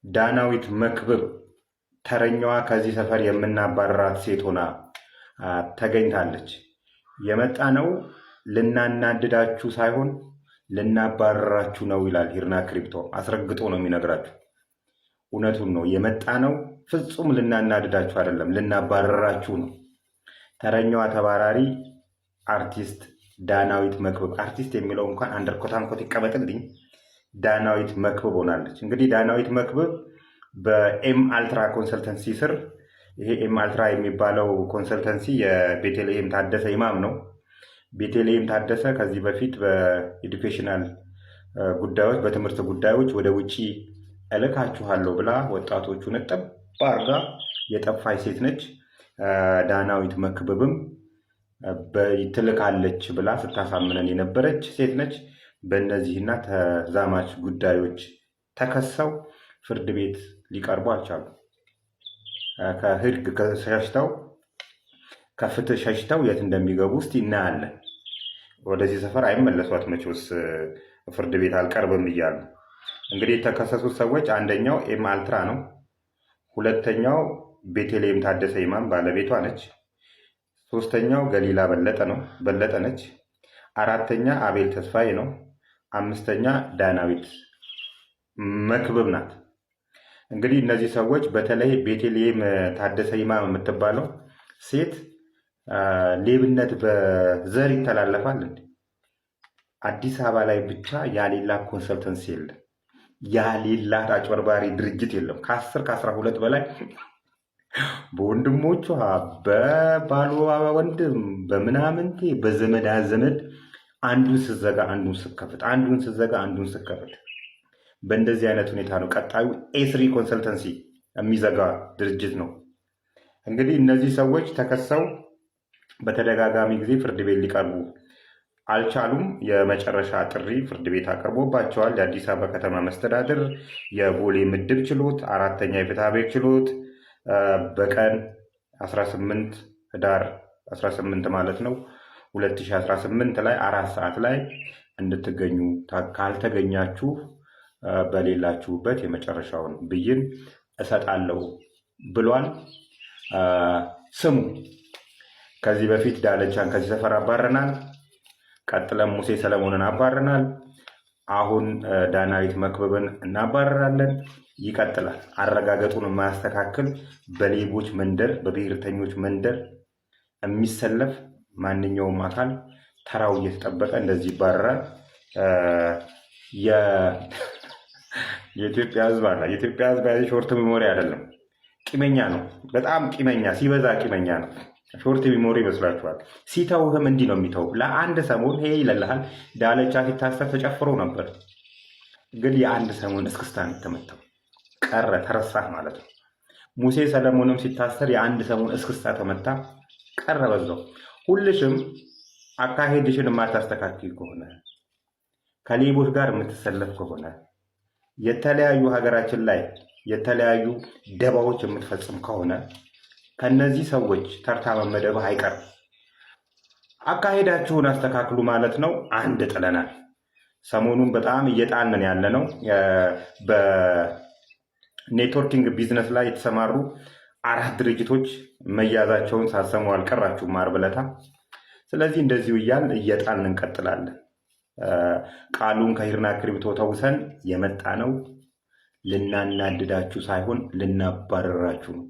ዳናዊት መክብብ ተረኛዋ ከዚህ ሰፈር የምናባረራት ሴት ሆና ተገኝታለች። የመጣ ነው ልናናድዳችሁ ሳይሆን ልናባረራችሁ ነው ይላል ሂርና ክሪፕቶ። አስረግጦ ነው የሚነግራችሁ። እውነቱን ነው። የመጣ ነው ፍጹም ልናናድዳችሁ አይደለም፣ ልናባረራችሁ ነው። ተረኛዋ ተባራሪ አርቲስት ዳናዊት መክብብ፣ አርቲስት የሚለው እንኳን አንደርኮታንኮት ይቀመጥልኝ፣ ዳናዊት መክብብ ሆናለች። እንግዲህ ዳናዊት መክብብ በኤም አልትራ ኮንሰልተንሲ ስር፣ ይሄ ኤም አልትራ የሚባለው ኮንሰልተንሲ የቤተልሔም ታደሰ ኢማም ነው። ቤተልሔም ታደሰ ከዚህ በፊት በኤዱኬሽናል ጉዳዮች፣ በትምህርት ጉዳዮች ወደ ውጭ እልካችኋለሁ ብላ ወጣቶቹን ጠብ አርጋ የጠፋች ሴት ነች። ዳናዊት መክብብም ትልካለች ብላ ስታሳምነን የነበረች ሴት ነች። በእነዚህና ተዛማች ጉዳዮች ተከሰው ፍርድ ቤት ሊቀርቡ አልቻሉ። ከህግ ሸሽተው ከፍትህ ሸሽተው የት እንደሚገቡ እስቲ እናያለን። ወደዚህ ሰፈር አይመለሷት መቼስ ፍርድ ቤት አልቀርብም እያሉ። እንግዲህ የተከሰሱት ሰዎች አንደኛው ኤም አልትራ ነው። ሁለተኛው ቤተልሔም ታደሰ ኢማም ባለቤቷ ነች። ሶስተኛው ገሊላ በለጠ ነች። አራተኛ አቤል ተስፋዬ ነው። አምስተኛ ዳናዊት መክብብ ናት። እንግዲህ እነዚህ ሰዎች በተለይ ቤተልሔም ታደሰ ኢማም የምትባለው ሴት ሌብነት በዘር ይተላለፋል እንዴ? አዲስ አበባ ላይ ብቻ ያሌላት ኮንሰልተንሲ የለም፣ ያሌላት አጭበርባሪ ድርጅት የለም። ከ12 በላይ በወንድሞቿ በባሏ ወንድም በምናምንቴ በዘመድ አዘመድ አንዱን ስዘጋ አንዱን ስከፍት፣ አንዱን ስዘጋ አንዱን ስከፍት፣ በእንደዚህ አይነት ሁኔታ ነው ቀጣዩ ኤስሪ ኮንሰልተንሲ የሚዘጋ ድርጅት ነው። እንግዲህ እነዚህ ሰዎች ተከሰው በተደጋጋሚ ጊዜ ፍርድ ቤት ሊቀርቡ አልቻሉም። የመጨረሻ ጥሪ ፍርድ ቤት አቅርቦባቸዋል። የአዲስ አበባ ከተማ መስተዳድር የቦሌ ምድብ ችሎት 4ኛ የፍትሐ ብሔር ችሎት በቀን 18 ህዳር 18 ማለት ነው 2018 ላይ 4 ሰዓት ላይ እንድትገኙ፣ ካልተገኛችሁ በሌላችሁበት የመጨረሻውን ብይን እሰጣለሁ ብሏል። ስሙ፣ ከዚህ በፊት ዳለቻን ከዚህ ሰፈር አባረናል። ቀጥለን ሙሴ ሰለሞንን አባረናል። አሁን ዳናዊት መክብብን እናባረራለን። ይቀጥላል። አረጋገጡን የማያስተካክል በሌቦች መንደር፣ በብሔርተኞች መንደር የሚሰለፍ ማንኛውም አካል ተራው እየተጠበቀ እንደዚህ ይባረራል። የኢትዮጵያ ሕዝብ አለ። የኢትዮጵያ ሕዝብ ያለ ሾርት ሚሞሪ አይደለም፣ ቂመኛ ነው። በጣም ቂመኛ፣ ሲበዛ ቂመኛ ነው። ሾርት ሚሞሪ ይመስላችኋል? ሲተውህም እንዲህ ነው የሚተው። ለአንድ ሰሞን ሄ ይለልሃል። ዳለቻ ሲታሰር ተጨፍሮ ነበር፣ ግን የአንድ ሰሞን እስክስታን የተመታው ቀረ፣ ተረሳህ ማለት ነው። ሙሴ ሰለሞንም ሲታሰር የአንድ ሰሞን እስክስታ ተመታ፣ ቀረ በዛው። ሁልሽም አካሄድሽን የማታስተካክል ከሆነ፣ ከሌቦች ጋር የምትሰለፍ ከሆነ፣ የተለያዩ ሀገራችን ላይ የተለያዩ ደባዎች የምትፈጽም ከሆነ ከነዚህ ሰዎች ተርታ መመደብህ አይቀርም። አካሄዳችሁን አስተካክሉ ማለት ነው። አንድ ጥለናል። ሰሞኑን በጣም እየጣልን ያለ ነው። በኔትወርኪንግ ቢዝነስ ላይ የተሰማሩ 4 ድርጅቶች መያዛቸውን ሳሰሙ አልቀራችሁም ዓርብ ዕለት። ስለዚህ እንደዚሁ እያልን እየጣልን እንቀጥላለን። ቃሉን ከሂርና ክሪፕቶ ተውሰን የመጣ ነው ልናናድዳችሁ ሳይሆን ልናባረራችሁ ነው።